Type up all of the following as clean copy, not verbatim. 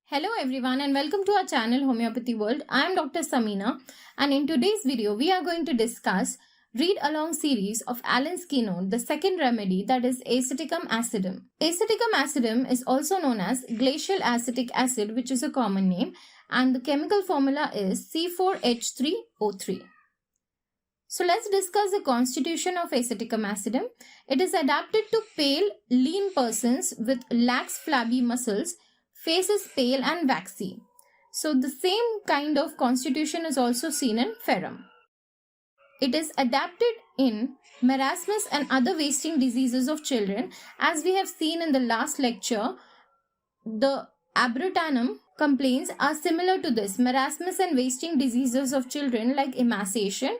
Hello everyone and welcome to our channel Homeopathy World. I am Dr. Samina and in today's video we are going to discuss read along series of Allen's Keynote, the second remedy, that is Aceticum Acidum. Aceticum Acidum is also known as glacial acetic acid, which is a common name, and the chemical formula is C4H3O3. So let's discuss the constitution of Aceticum Acidum. It is adapted to pale, lean persons with lax flabby muscles. Face is pale and waxy. So the same kind of constitution is also seen in ferrum. It is adapted in marasmus and other wasting diseases of children. As we have seen in the last lecture, the abrotanum complaints are similar to this, marasmus and wasting diseases of children like emaciation.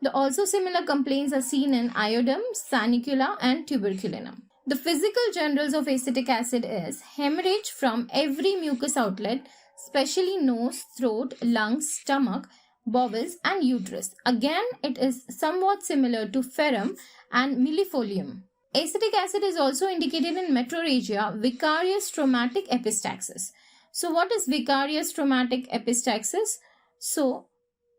The also similar complaints are seen in iodum, sanicula and tuberculinum. The physical generals of acetic acid is hemorrhage from every mucous outlet, especially nose, throat, lungs, stomach, bowels and uterus. Again, it is somewhat similar to ferrum and millefolium. Acetic acid is also indicated in metrorrhagia, vicarious traumatic epistaxis. So what is vicarious traumatic epistaxis? So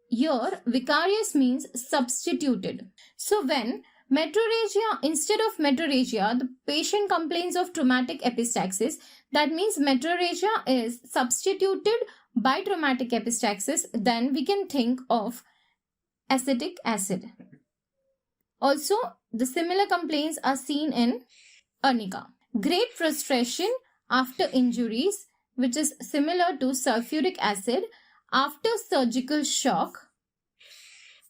here vicarious means substituted. So when metrorrhagia, instead of metrorrhagia, the patient complains of traumatic epistaxis. That means metrorrhagia is substituted by traumatic epistaxis. Then we can think of acetic acid. Also, the similar complaints are seen in arnica. Great frustration after injuries, which is similar to sulfuric acid, after surgical shock,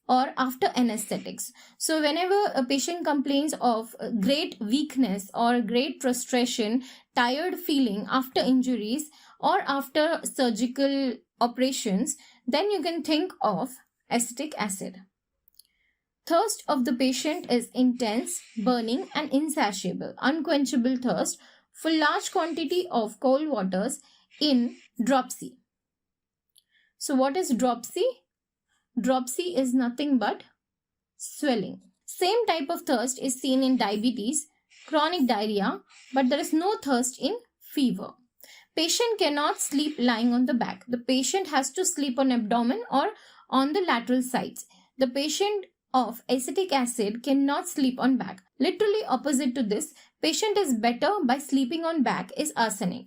or after anesthetics. So whenever a patient complains of great weakness or great frustration, tired feeling after injuries or after surgical operations, then you can think of acetic acid. Thirst of the patient is intense, burning and insatiable, unquenchable thirst for large quantity of cold waters in dropsy. So what is dropsy? Dropsy is nothing but swelling. Same type of thirst is seen in diabetes, chronic diarrhea, but there is no thirst in fever. Patient cannot sleep lying on the back. The patient has to sleep on abdomen or on the lateral sides. The patient of acetic acid cannot sleep on back. Literally opposite to this, patient is better by sleeping on back is arsenic.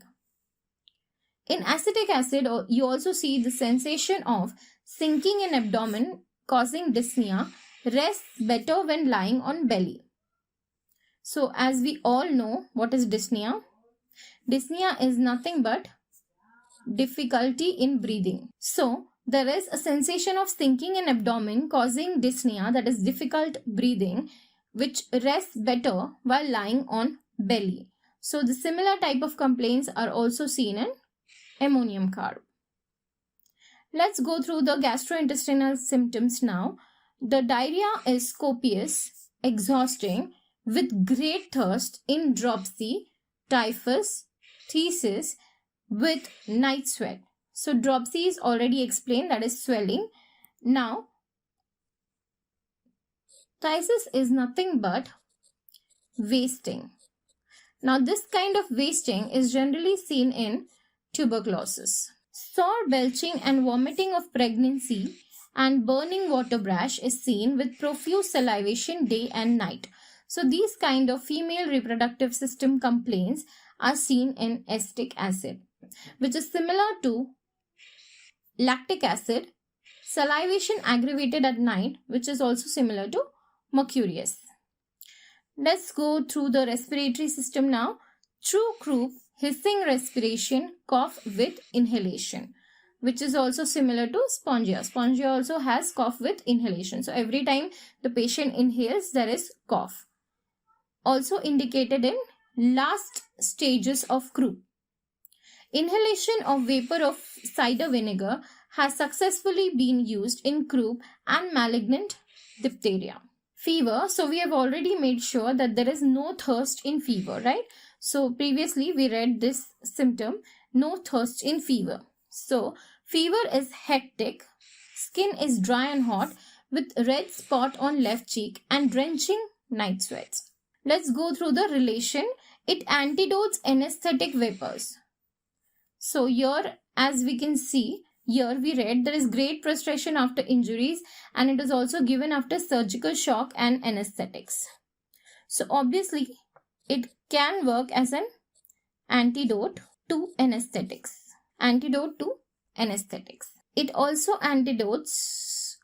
In acetic acid, you also see the sensation of sinking in abdomen causing dyspnea, rests better when lying on belly. So as we all know, what is dyspnea? Dyspnea is nothing but difficulty in breathing. So there is a sensation of sinking in abdomen causing dyspnea, that is difficult breathing, which rests better while lying on belly. So the similar type of complaints are also seen in ammonium carb. Let's go through the gastrointestinal symptoms now. The diarrhea is copious, exhausting, with great thirst in dropsy, typhus, phthisis, with night sweat. So dropsy is already explained, that is swelling. Now, phthisis is nothing but wasting. Now this kind of wasting is generally seen in tuberculosis. Sore belching and vomiting of pregnancy and burning water brash is seen with profuse salivation day and night. So these kind of female reproductive system complaints are seen in acetic acid, which is similar to lactic acid. Salivation aggravated at night, which is also similar to mercurius. Let's go through the respiratory system now. True croup, hissing respiration, cough with inhalation, which is also similar to spongia. Spongia also has cough with inhalation. So every time the patient inhales, there is cough. Also indicated in last stages of croup. Inhalation of vapor of cider vinegar has successfully been used in croup and malignant diphtheria. Fever, so we have already made sure that there is no thirst in fever, right? So previously we read this symptom, no thirst in fever. So fever is hectic, skin is dry and hot with red spot on left cheek and drenching night sweats. Let's go through the relation. It antidotes anesthetic vapors. So here, as we can see, here we read there is great prostration after injuries, and it is also given after surgical shock and anesthetics. So obviously it can work as an antidote to anesthetics. It also antidotes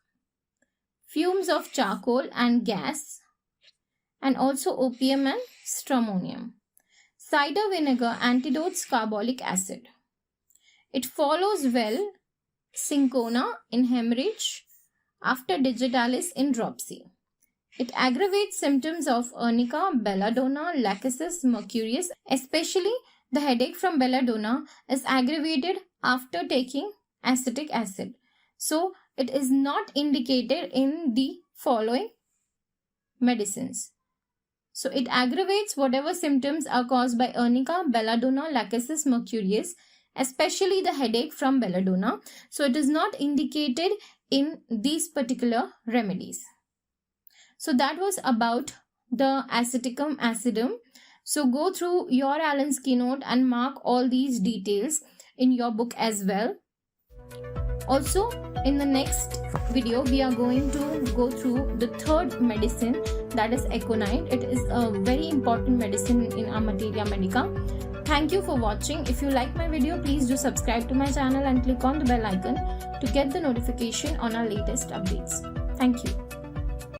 fumes of charcoal and gas, and also opium and stramonium. Cider vinegar antidotes carbolic acid. It follows well cinchona in hemorrhage after digitalis in dropsy. It aggravates symptoms of arnica, belladonna, lachesis, mercurius. Especially the headache from belladonna is aggravated after taking acetic acid. So it is not indicated in the following medicines. So it aggravates whatever symptoms are caused by arnica, belladonna, lachesis, mercurius, especially the headache from belladonna. So it is not indicated in these particular remedies. So that was about the Aceticum Acidum. So go through your Allen's Keynote and mark all these details in your book as well. Also, in the next video, we are going to go through the third medicine, that is aconite. It is a very important medicine in our Materia Medica. Thank you for watching. If you like my video, please do subscribe to my channel and click on the bell icon to get the notification on our latest updates. Thank you.